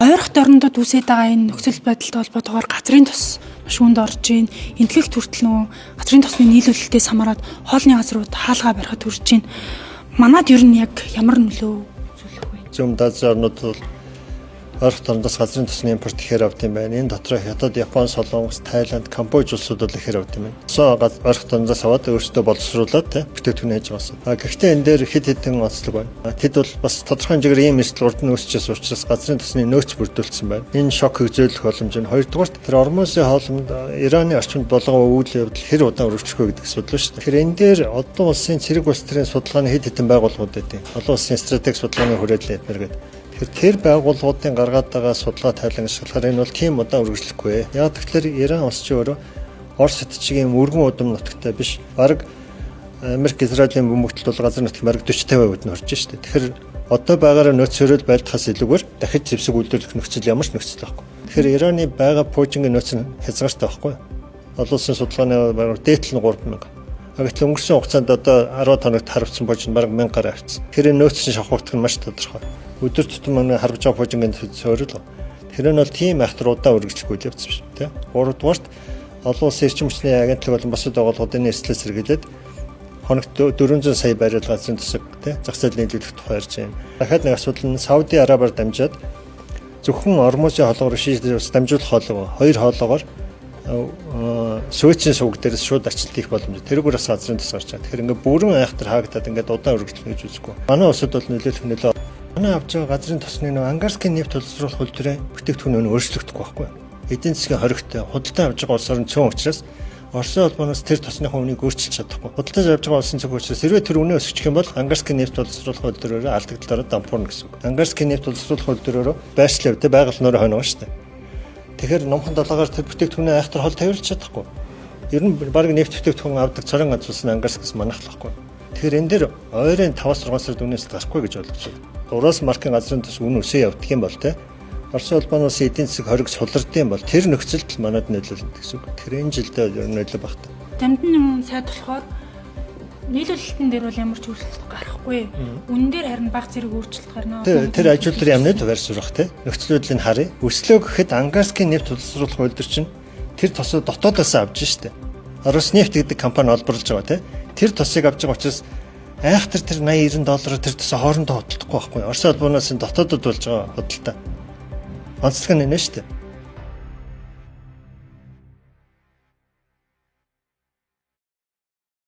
ойрох дорнодод үсээд байгаа энэ нөхцөл байдалтай холбоотойгоор газрын тос маш үүнд орж ийн. Энтгэх хүртэл нөгөө газрын тосны нийлүүлэлтээс хамаарат хоолны газрууд хаалгаа барихад хүрж ийн. Манад ер нь яг ямар нөлөө үзүүлэх вэ? Зүүн Азийн орнууд бол ойрох дорнодоос газрын тосны импорт ихээр авд юм байна. Энэ дотроо Хятад, Япон, Солонгос, Тайланд, Камбож улсууд бол ихээр авд юм байна. Ойрох дорнодоос аваад өөрсдөө боловсруулад бүтээгдэхүүн хийж байгаа. Гэхдээ энэ дээр хэд хэдэн онцлог байна. Тэд бол бас тодорхой хэмжээгээр ийм эрсдэл урд нь үүсчихээс учраас газрын тосны нөөц бүрдүүлсэн байна. Энэ шок үзүүлэх боломж нь. Хоёрдугаарт тэр Ормосын хоолнд Ираны орчинд болгоо үйл явдал хэр удаан өргөжих вэ гэдэг асуудал шүү дээ. Тэгэхээр энэ дээр олон улсын цэрэг улс төрийн судалгааны хэд хэдэн байгууллагууд байдаг. Олон улсын стратеги судалгааны хүрээлэн эднэргээд тэр байгууллагуудын гаргаад байгаа судалгаа тайлан ашиглахаар энэ бол тийм удаан үргэлжлэхгүй. Яг тэгэхээр Иран улс ч өөрөө Орос хотчгийн өргөн удам нутагтай биш. Бараг Америк, Израилийн бөмбөгтөлд бол газар нутгийн бараг 40-50% нь орж штэ. Тэгэхээр одоо байгаараа нөөц хөрөл байлдахаас илүүгээр дахиж зэвсэг үйлдвэрлэх нөхцөл ямар ч нөхцөл байхгүй. Тэгэхээр Ираны байгаа Пуужингийн нөөц нь хязгаартай байхгүй. Олон улсын судалгааны бараг дээдл нь 3000. Гэтэл өнгөрсөн хугацаанд одоо 10 хоногт харавцсан Пуужин бараг 1000 гаруй авчихсан. Тэгэхээр нөөц нь шавхагдах нь маш тодорхой. Өдөр тутам харж байгаа Пуужингийн цорил. Тэр нь бол тийм айхтар удаан үргэлжлэх үйл явц биш тий. Гуравдугаарт олон улсын эрчим хүчний агентлаг болон бусад байгууллагуудын эрсдлээс сэргийлээд хоногт 400 сая баррел газрын тусаг тий зах зээлийн нийлүүлэх тухай ярьж байна. Дахиад нэг асуудал нь Сауди Арабиар дамжаад зөвхөн Ормосын хоолгоор шийдэж дамжуулах хоолой хоёр хоолоогоор Суэцийн сувг дээрээс шууд ачлт хийх боломжтой. Тэрүүгээр бас газрын тус гарч байгаа. Тэгэхээр ингээд бүрэн айхтар хаагдаад ингээд удаан үргэлжлэх гэж үзэхгүй. Манай улсад бол нөлөөлөх нөлөө манай авч байгаа газрын тосны нөө ангарскийн нефть боловсруулах үйлдвэрийн бүтээгдэхүүн нь өөрчлөгдөхгүй байхгүй. Эдийн засгийн хоригтой худалдан авч байгаа улс орн цөөн учраас Оросын холбооноос тэр тосны үнийг өөрчилж чадахгүй. Худалдаж авч байгаа улсын цог учраас хэрвээ тэр үнэ өсчих юм бол ангарскийн нефть боловсруулах үйлдвэрөөрөө алдагдлаараа дампуурна гэсэн үг. Ангарскийн нефть боловсруулах үйлдвэрөөрөө байршлав тэ байгаль нөрөө хойно шүү дээ. Тэгэхээр номхон долоогаар тэр бүтээгдэхүүнээ айхтар хол тавьж чадахгүй. Ер нь баг нефть бүтээгдэхүүн авдаг цорын ганц улс нь ангарскаас манахлахгүй. Тэгэхээр энэ дээр ойрын 5-6 сард үнээс гарахгүй гэж ойлгож байна. Ураас маркийн газрын тус үн өсөө явдаг юм бол тэ Оросын холбооноос эдийн засаг хориг сулрдсан бол тэр нөхцөлд манад нөлөөлнө гэсэн үг. Тэр энэ жилдээ ер нь нөлөө багтаа. Дамжин юм сайд болохоор нийлүүлэлтэн дээр бол ямар ч өөрчлөлт гарахгүй. Үнэн дээр харин баг зэрэг өөрчлөлт гарна. Тэр ажил дээр ямар нэг байр сурах те нөхцөл байдлыг харъя. Өслөө гэхэд ангарскийн нефть боловсруулах үйлдвэр чинь тэр тосоо дотоодоос авж штэ. Орос нефть гэдэг компани олборлож байгаа те. Тэр тосыг авж байгаа учраас айхтар тэр 80-90 доллараар тэр тосоо хоорондоо хөдөлдөхгүй байхгүй. Оросын холбооноос дотоодод болж байгаа хөдөлтөй. Онцлог нь энэ штэ.